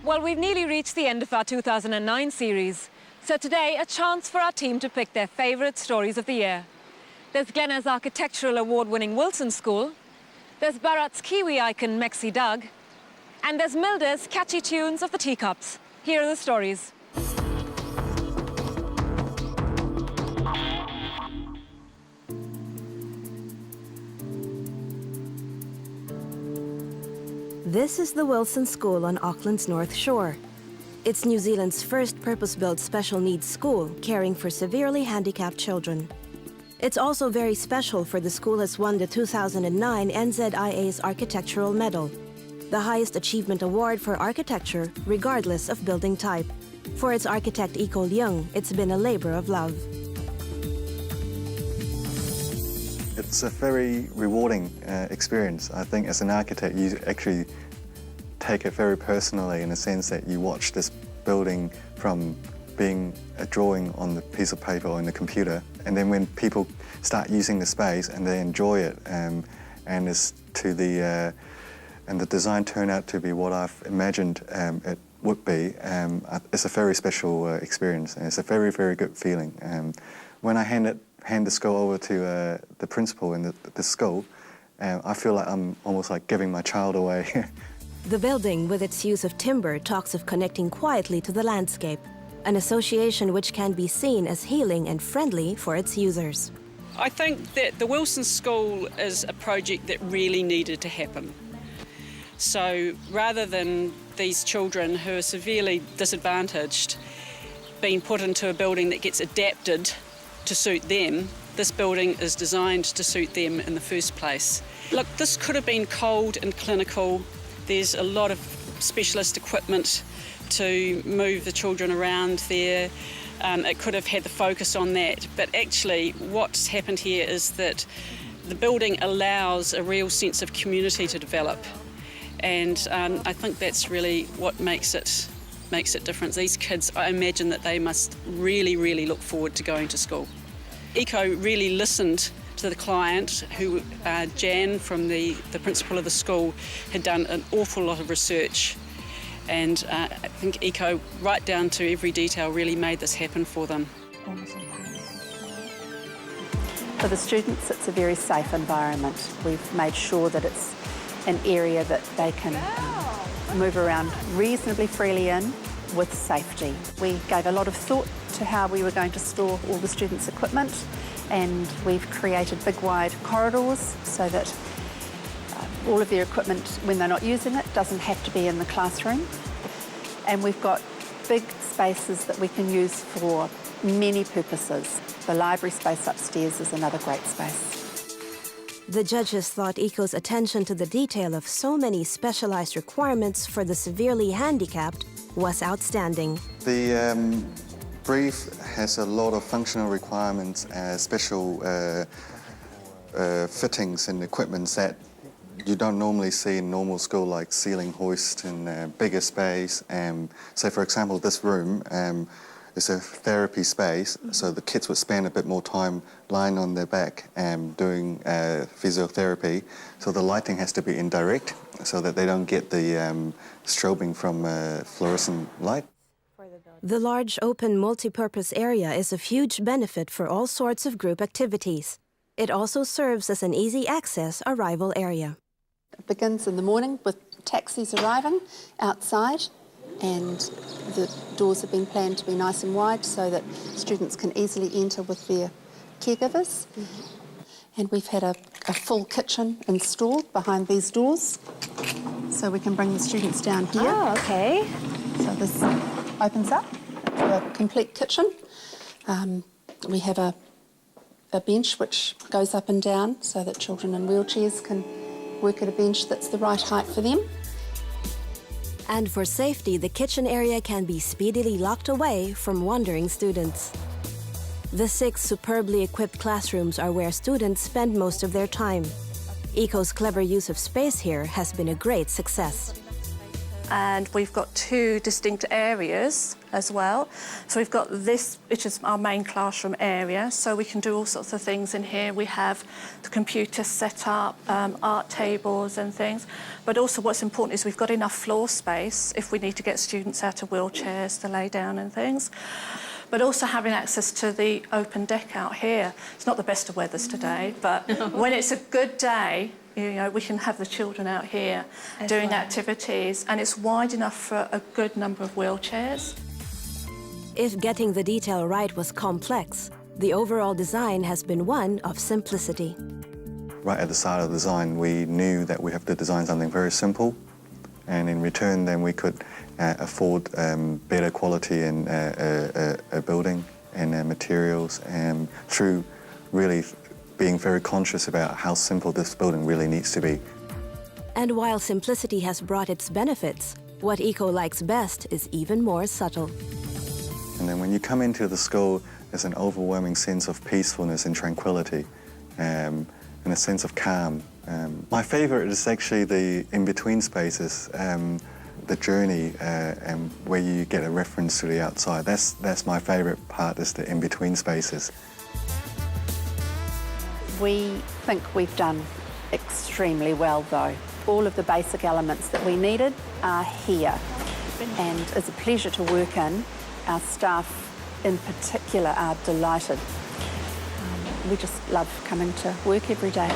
Well, we've nearly reached the end of our 2009 series. So today, a chance for our team to pick their favourite stories of the year. There's Glenna's architectural award-winning Wilson School. There's Bharat's Kiwi icon, Mexi Doug. And there's Milda's catchy tunes of the teacups. Here are the stories. This is the Wilson School on Auckland's North Shore. It's New Zealand's first purpose-built special needs school caring for severely handicapped children. It's also very special for the school has won the 2009 NZIA's Architectural Medal, the highest achievement award for architecture regardless of building type. For its architect Iko Leung, it's been a labor of love. It's a very rewarding experience. I think as an architect, you actually take it very personally in the sense that you watch this building from being a drawing on the piece of paper or in the computer, and then when people start using the space and they enjoy it, and the design turned out to be what I've imagined it would be, it's a very special experience, and it's a very, very good feeling. When I hand the school over to the principal in the school, I feel like I'm almost like giving my child away. The building, with its use of timber, talks of connecting quietly to the landscape, an association which can be seen as healing and friendly for its users. I think that the Wilson School is a project that really needed to happen. So rather than these children who are severely disadvantaged being put into a building that gets adapted to suit them, this building is designed to suit them in the first place. Look, this could have been cold and clinical. There's a lot of specialist equipment to move the children around there. It could have had the focus on that, but actually what's happened here is that the building allows a real sense of community to develop, and I think that's really what makes it different. These kids, I imagine that they must really, really look forward to going to school. Eco really listened to the client, who Jan, from the principal of the school, had done an awful lot of research, and I think Eco, right down to every detail, really made this happen for them. For the students, it's a very safe environment. We've made sure that it's an area that they can move around reasonably freely in with safety. We gave a lot of thought to how we were going to store all the students' equipment, and we've created big wide corridors so that all of their equipment, when they're not using it, doesn't have to be in the classroom. And we've got big spaces that we can use for many purposes. The library space upstairs is another great space. The judges thought Eco's attention to the detail of so many specialized requirements for the severely handicapped was outstanding. The brief has a lot of functional requirements, special fittings and equipment that you don't normally see in normal school, like ceiling hoist and bigger space. So, for example, this room is a therapy space, so the kids would spend a bit more time lying on their back doing physiotherapy. So the lighting has to be indirect so that they don't get the strobing from fluorescent light. The large open multi-purpose area is of huge benefit for all sorts of group activities. It also serves as an easy access arrival area. It begins in the morning with taxis arriving outside, and the doors have been planned to be nice and wide so that students can easily enter with their caregivers. And we've had a full kitchen installed behind these doors, so we can bring the students down here. Oh, okay. So this opens up to a complete kitchen. We have a bench which goes up and down so that children in wheelchairs can work at a bench that's the right height for them. And for safety, the kitchen area can be speedily locked away from wandering students. The 6 superbly equipped classrooms are where students spend most of their time. Eco's clever use of space here has been a great success. and we've got two distinct areas as well. So we've got this, which is our main classroom area, so we can do all sorts of things in here. We have the computer set up, art tables and things, but also what's important is we've got enough floor space if we need to get students out of wheelchairs to lay down and things. But also having access to the open deck out here. It's not the best of weathers today, but when it's a good day, you know, we can have the children out here doing activities, and it's wide enough for a good number of wheelchairs. If getting the detail right was complex, the overall design has been one of simplicity. Right at the start of the design, we knew that we have to design something very simple, and in return then we could afford better quality in a building and materials, and through really being very conscious about how simple this building really needs to be. And while simplicity has brought its benefits, what Eco likes best is even more subtle. And then when you come into the school, there's an overwhelming sense of peacefulness and tranquility, and a sense of calm. My favourite is actually the in-between spaces, the journey, and where you get a reference to the outside. That's my favourite part, is the in-between spaces. We think we've done extremely well though. All of the basic elements that we needed are here, and it's a pleasure to work in. Our staff in particular are delighted. We just love coming to work every day.